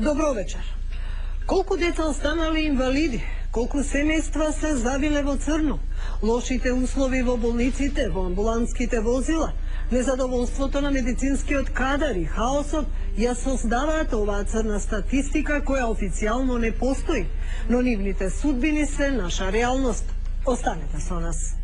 Добро вечер. Колку деца останали инвалиди? Колку семејства се завиле во црно? Лошите услови во болниците, во амбуланските возила, незадоволството на медицинскиот кадар и хаосот ја создаваат оваа црна статистика која официјално не постои, но нивните судбини се наша реалност. Останете со нас.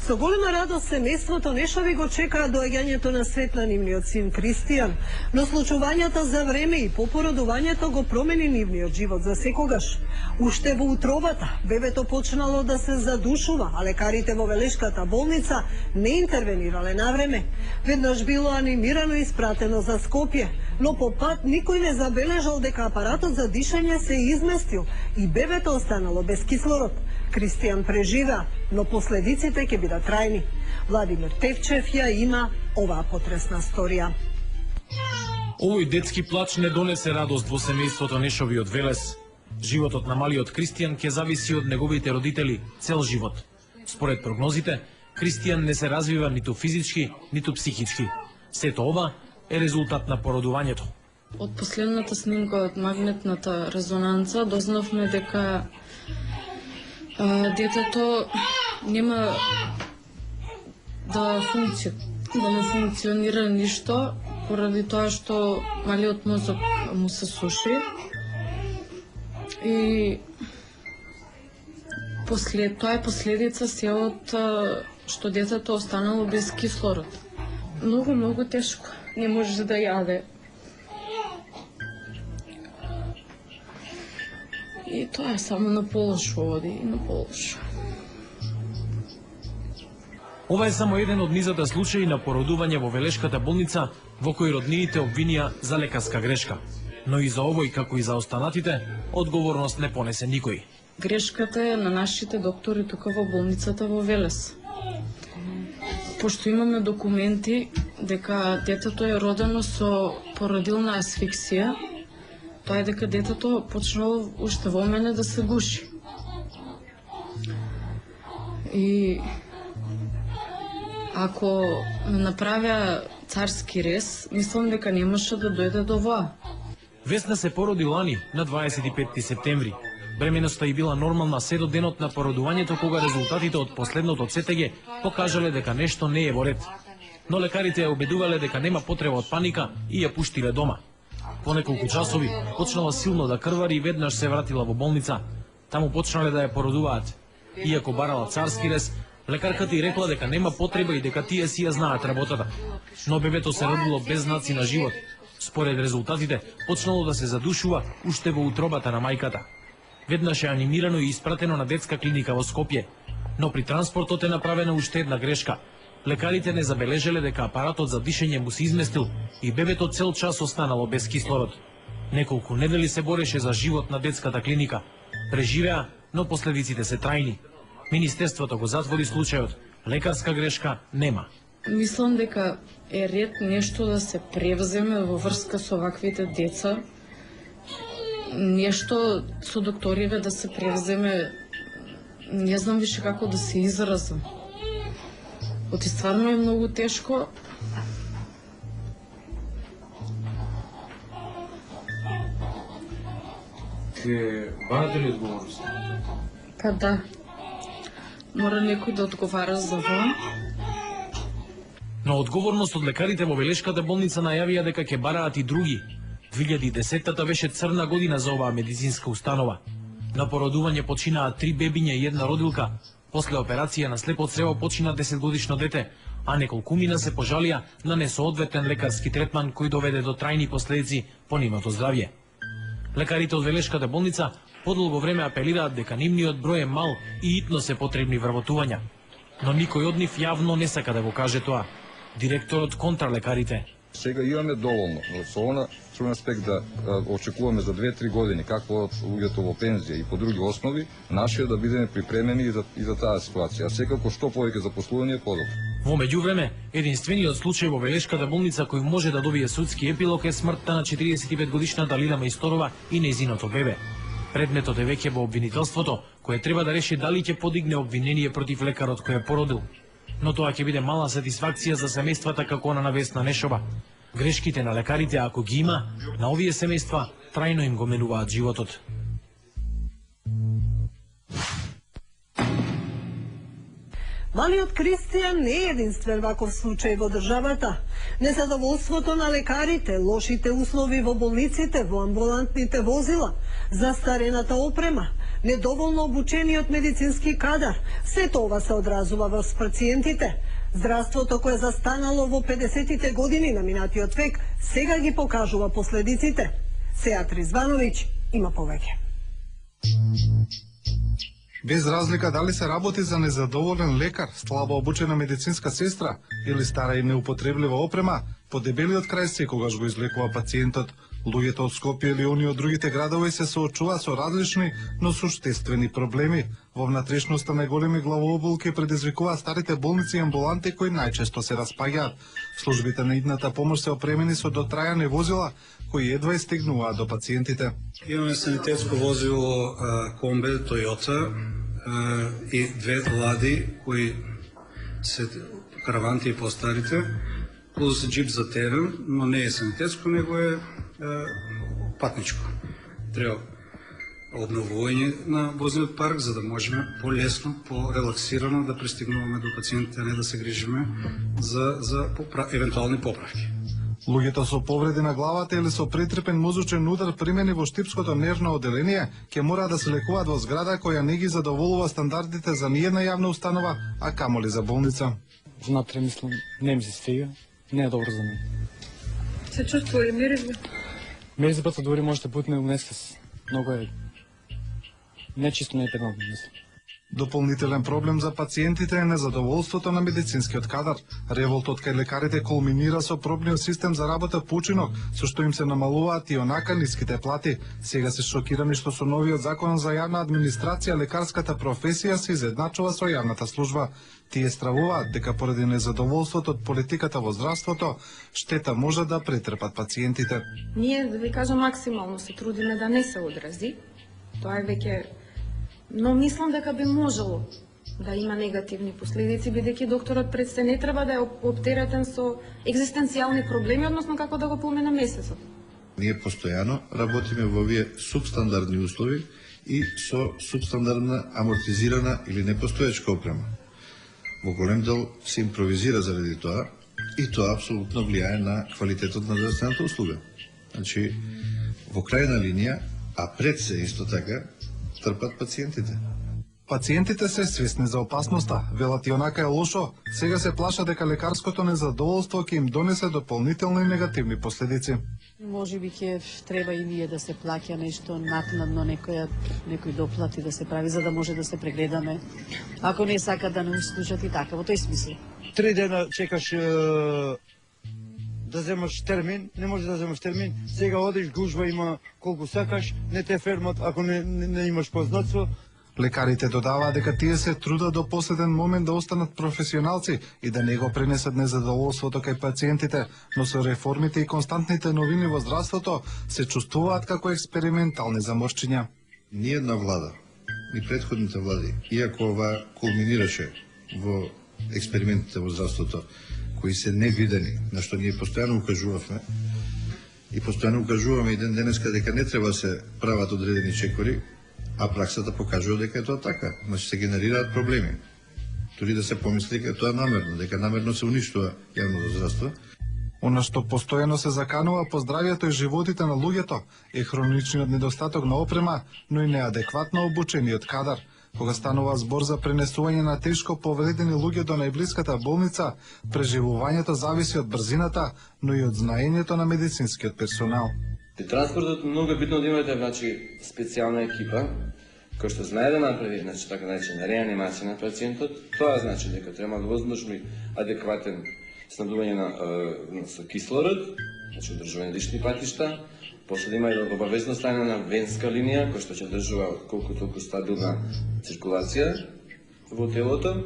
Со голема радост семејството Нешови го чекаа доаѓањето на свет на нивниот син Кристијан, но случувањата за време и попородувањето го промени нивниот живот за секогаш. Уште во утробата бебето почнало да се задушува, а лекарите во Велешката болница не интервенирале на време. Веднаш било анимирано и испратено за Скопје, но по пат никој не забележал дека апаратот за дишање се изместил и бебето останало без кислород. Кристијан преживеа, но последиците ќе бидат трајни. Владимир Тевчев ја има оваа потресна сторија. Овој детски плач не донесе радост во семејството Нешови од Велес. Животот на малиот Кристијан ќе зависи од неговите родители цел живот. Според прогнозите, Кристијан не се развива ниту физички, ниту психички. Сето ова е резултат на породувањето. Од последната снимка од магнетната резонанца дознавме дека детето нема да не функционира ништо, поради тоа што малиот мозок му се суши. И тоа е последица се од што детето останало без кислород. Многу тешко. Не може да јаде. И тоа е само на полошо води и на полошо. Ова е само еден од низата случаи на породување во Велешката болница во кои роднините обвинија за лекарска грешка. Но и за овој, како и за останатите, одговорност не понесе никој. Грешката е на нашите доктори тука во болницата во Велес. Пошто имаме документи дека детето е родено со породилна асфиксија, тоа е дека детето почнало уште во мене да се гуши. И ако направеа царски рез, мислам дека немаше да дојде до воа. Весна се породи лани на 25 септември. Бременоста и била нормална се до денот на породувањето, кога резултатите од последното ЦТГ покажале дека нешто не е во ред. Но лекарите ја убедувале дека нема потреба од паника и ја пуштиле дома. По неколку часови почнала силно да крвари и веднаш се вратила во болница. Таму почнале да ја породуваат. Иако барала царски рез, лекарката ѝ рекла дека нема потреба и дека тие си ја знаат работата. Но бебето се родило без знаци на живот. Според резултатите, почнало да се задушува уште во утробата на мајката. Веднаш е анимирано и испратено на детска клиника во Скопје, но при транспортот е направена уште една грешка. Лекарите не забележале дека апаратот за дишење му се изместил и бебето цел час останало без кислород. Неколку недели се бореше за живот на детската клиника. Преживеа, но последиците се трајни. Министерството го затвори случајот. Лекарска грешка нема. Мислам дека е ред нешто да се превземе во врска со ваквите деца. Нешто со докториве да се превземе. Не знам више како да се изразам. Оти стварно е многу тешко. Ке барате ли одговорност? Па да. Мора некој да одговара за това. Но одговорност од лекарите во Велешката болница најавија дека ќе бараат и други. 2010-та беше црна година за оваа медицинска установа. На породување починаа 3 бебиња и една родилка. После операција на слепо црево почина 10-годишно дете, а неколкумина се пожалија на несоодветен лекарски третман кој доведе до трајни последици по нивното здравје. Лекарите од Велешката болница подолго време апелираат дека нивниот број е мал и итно се потребни вработувања. Но никој од нив јавно не сака да го каже тоа. Директорот контра лекарите. Сега имаме доволно. Со аспект да очекуваме за 2-3 години како од луѓето во пензија и по други основи, нашиот да бидеме припремени и за таа ситуација. А секако што повеќе запослување подобро. Во меѓувреме, единствениот случај во Велешката болница кој може да добие судски епилог е смртта на 45-годишната Лила Мајсторова и нејзиното бебе. Предметот е веќе во обвинителството, кое треба да реши дали ќе подигне обвинение против лекарот кој е породил. Но тоа ќе биде мала сатисфакција за семејствата како на Весна Нешова. Грешките на лекарите, ако ги има, на овие семејства трајно им го менуваат животот. Малиот Кристијан не е единствен ваков случај во државата. Незадоволството на лекарите, лошите услови во болниците, во амбулантните возила, застарената опрема, недоволно обучениот медицински кадар, сето ова се одразува во пациентите. Здравството кое застанало во 50-тите години на минатиот век, сега ги покажува последиците. Сеат Ризвановиќ има повеќе. Без разлика дали се работи за незадоволен лекар, слабо обучена медицинска сестра или стара и неупотреблива опрема, по дебелиот крај секогаш го излекува пациентот. Луѓето од Скопје или они од другите градови се соочуваат со различни, но суштествени проблеми. Во внатрешноста најголеми главооболки предизвикуваат старите болници и амбуланти кои најчесто се распаѓаат. Службите на идната помош се опремени со дотрајани возила кои едва стигнуваат до пациентите. Имаме санитетско возило Комбе, Тойота и две лади кои се караванти и постарите, плюс джип за терен, но не е санитетско, него е патничко. Треба обновување на возниот парк, за да можеме по-лесно, по-релаксирано да пристигнуваме до пациентите, а не да се грижиме за евентуални поправки. Луѓето со повреди на главата или со претрпен мозочен удар примени во Штипското нервно оделение ќе мора да се лекуваат во зграда која не ги задоволува стандардите за ниедна јавна установа, а камоли за болница. Внатре мислам, не ми се стига, не е добро за мен. Се чувствува ли миризба? Миризбата дори може да бутне унескас. Много е нечисто, не е педално, мислам. Дополнителен проблем за пациентите е незадоволството на медицинскиот кадар. Револтот кај лекарите кулминира со пробниот систем за работа по учинок, со што им се намалуваат и онака ниските плати. Сега се шокирани што со новиот закон за јавна администрација лекарската професија се изедначува со јавната служба. Тие стравуваат дека поради незадоволството од политиката во здравството, штета може да претрпат пациентите. Ние, да ви кажам, максимално се трудиме да не се одрази. Тоа е веќе... Но мислам дека би можело да има негативни последици, бидејќи докторот пред се не треба да е оптеретен со екзистенцијални проблеми, односно како да го помине месецот. Ние постојано работиме во овие субстандардни услови и со субстандардна амортизирана или непостоечка опрема. Во голем дел се импровизира заради тоа и тоа апсолутно влијае на квалитетот на здравствената услуга. Значи, во крајна линија, а пред се исто така, трпат пациентите. Пациентите се свесни за опасноста, велат и онака е лошо, сега се плаша дека лекарското незадоволство ќе им донесе дополнителни негативни последици. Може би ќе треба и ние да се плаќа нешто накнадно, некој доплати да се прави за да може да се прегледаме. Ако не сака да не услушат и така, во тој смисла. 3 дена чекаш да земаш термин, не може да земаш термин, сега одиш, гужва има колку сакаш, не те фермат ако не имаш познатство. Лекарите додаваат дека тие се трудат до последен момент да останат професионалци и да не го пренесат незадоволството кај пациентите, но со реформите и константните новини во здравството се чувствуваат како експериментални заморчиња. Ниедна влада, ни претходните влади, иако ова кулминираше во експериментите во здравството, кои се невидени, на што ние постојано укажувавме и постојано укажуваме и ден денеска дека не треба се прават одредени чекори, а праксата покажува дека е тоа така. Значи се генерираат проблеми. Дури да се помисли дека тоа намерно, дека намерно се уништува јавното здравство. Она што постојано се заканува по здравјето и животите на луѓето е хроничниот недостаток на опрема, но и неадекватно обучениот кадар. Кога станува збор за пренесување на тешко повредени луѓе до најблиската болница, преживувањето зависи од брзината, но и од знаењето на медицинскиот персонал. При транспортот многу е битно да имате специјална екипа која што знае да направи така наречена реанимација на пациентот. Тоа значи дека треба да возможни адекватен снабдување со кислород, значи одржување дишни патишта, после да има едно обавезно стане на венска линија која што ќе држува колку толку стабилна циркулација во телото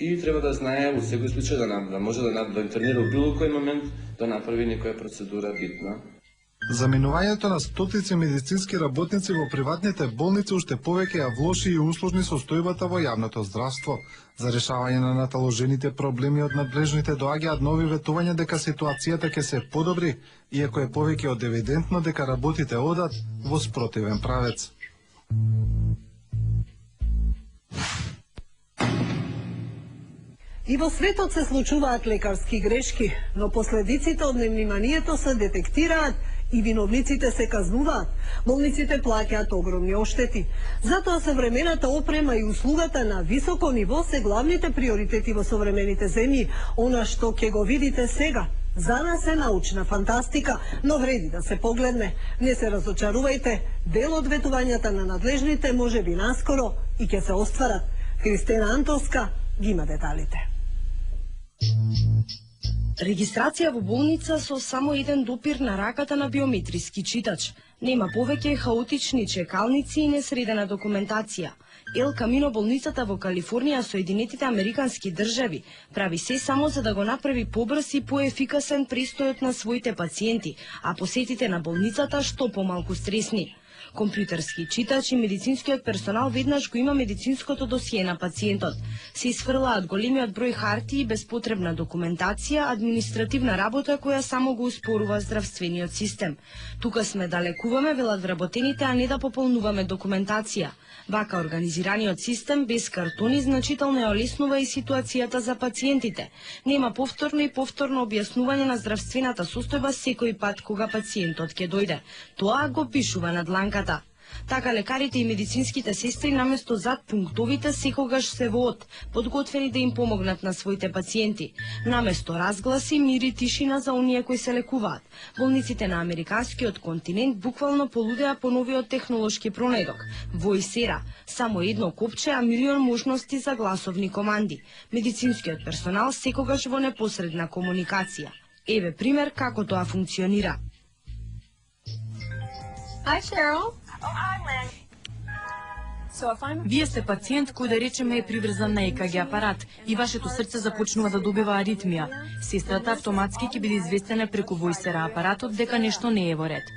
и треба да знае во секој случај да може да интернира во било кој момент да направи некоја процедура битна. Заменувањето на стотици медицински работници во приватните болници уште повеќе ја влоши и услужни состојбата во јавното здравство. За решавање на наталожените проблеми од надлежните доаѓаат нови ветувања дека ситуацијата ќе се подобри, иако е повеќе од евидентно дека работите одат во спротивен правец. И во светот се случуваат лекарски грешки, но последиците од невниманието се детектираат и виновниците се казнуваат. Болниците плаќаат огромни оштети. Затоа современата опрема и услугата на високо ниво се главните приоритети во современите земји. Она што ќе го видите сега, за нас е научна фантастика, но вреди да се погледне. Не се разочарувајте, дел од ветувањата на надлежните може би наскоро и ќе се остварат. Кристина Антовска ги има деталите. Регистрација во болница со само еден допир на раката на биометриски читач. Нема повеќе хаотични чекалници и несредена документација. Ел Камино болницата во Калифорнија, Соединетите Американски држави, прави се само за да го направи побрз и поефикасен престојот на своите пациенти, а посетите на болницата што помалку стресни. Компјутерски читач и медицинскиот персонал веднаш го има медицинското досие на пациентот. Се изфрлаат големиот број харти и безпотребна документација, административна работа која само го успорува здравствениот систем. Тука сме да лекуваме, велат вработените, а не да пополнуваме документација. Вака организираниот систем без картони значително ја олеснува и ситуацијата за пациентите. Нема повторно и повторно објаснување на здравствената состојба секој пат кога пациентот ќе дојде. Тоа го пишува на дланката. Така лекарите и медицинските сестри наместо зад пунктовите секогаш се во од, подготвени да им помогнат на своите пациенти. Наместо разгласи, мир и тишина за оние кои се лекуваат. Болниците на американскиот континент буквално полудеа по новиот технолошки пронедок. Војсера, само едно копче, а милион можности за гласовни команди. Медицинскиот персонал секогаш во непосредна комуникација. Еве пример како тоа функционира. Hi, Cheryl. Вие сте пациент кој да речеме е приврзан на ЕКГ апарат и вашето срце започнува да добива аритмија. Сестрата автоматски ќе биде известена преку војсера апаратот дека нешто не е во ред.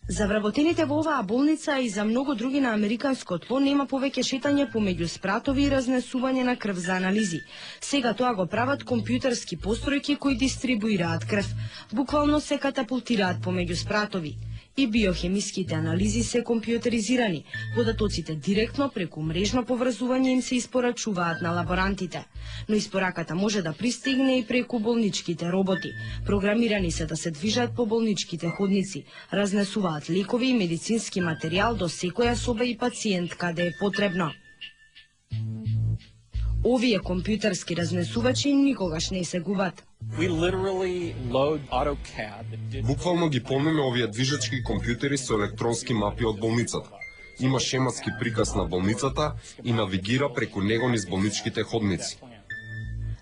За вработените во оваа болница и за многу други на американско тло нема повеќе шетање помеѓу спратови и разнесување на крв за анализи. Сега тоа го прават компјутерски постројки кои дистрибуираат крв. Буквално се катапултираат помеѓу спратови. И биохемиските анализи се компјутеризирани. Податоците директно преку мрежно поврзување им се испорачуваат на лаборантите. Но испораката може да пристигне и преку болничките роботи. Програмирани се да се движат по болничките ходници, разнесуваат лекови и медицински материјал до секоја соба и пациент каде е потребно. Овие компјутерски разнесувачи никогаш не се губат. Буквално ги полниме овие движечки компјутери со електронски мапи од болницата. Има шематски приказ на болницата и навигира преку него низ болничките ходници.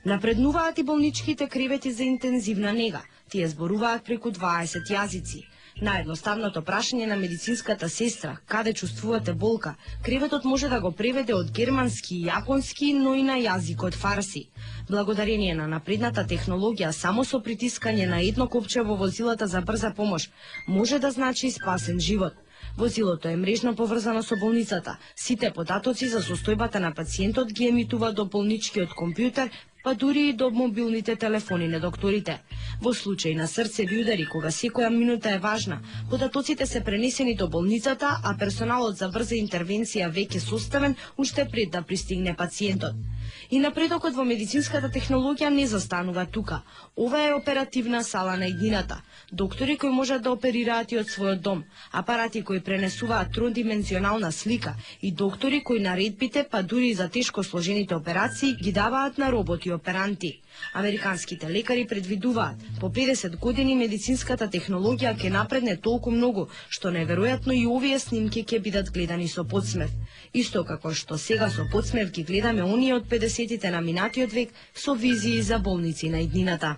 Напреднуваат и болничките кревети за интензивна нега. Тие зборуваат преку 20 јазици. Наједноставното прашање на медицинската сестра, каде чувствувате болка, креветот може да го преведе од германски и јапонски, но и на јазикот фарси. Благодарение на напредната технологија, само со притискање на едно копче во возилата за брза помош, може да значи спасен живот. Возилото е мрежно поврзано со болницата. Сите податоци за состојбата на пациентот ги емитува до болничкиот компјутер, па дури и до мобилните телефони на докторите. Во случај на срцеви удари, кога секоја минута е важна, податоците се пренесени до болницата, а персоналот за брза интервенција веќе составен уште пред да пристигне пациентот. И напредокот во медицинската технологија не застанува тука. Ова е оперативна сала на иднината. Доктори кои можат да оперираат и од својот дом, апарати кои пренесуваат тродимензионална слика и доктори кои наредбите, па дури за тешко сложените операции, ги даваат на роботи операнти. Американските лекари предвидуваат, по 50 години медицинската технологија ќе напредне толку многу, што неверојатно и овие снимки ќе бидат гледани со подсмев. Исто како што сега со подсмев ги гледаме оние од 50-тите на минатиот век со визии за болници на иднината.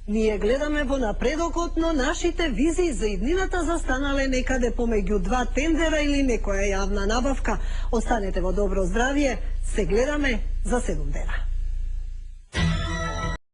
Ние гледаме во напредокот, но нашите визии за иднината застанале некаде помеѓу два тендера или некоја јавна набавка. Останете во добро здравје, се гледаме за 7 дена.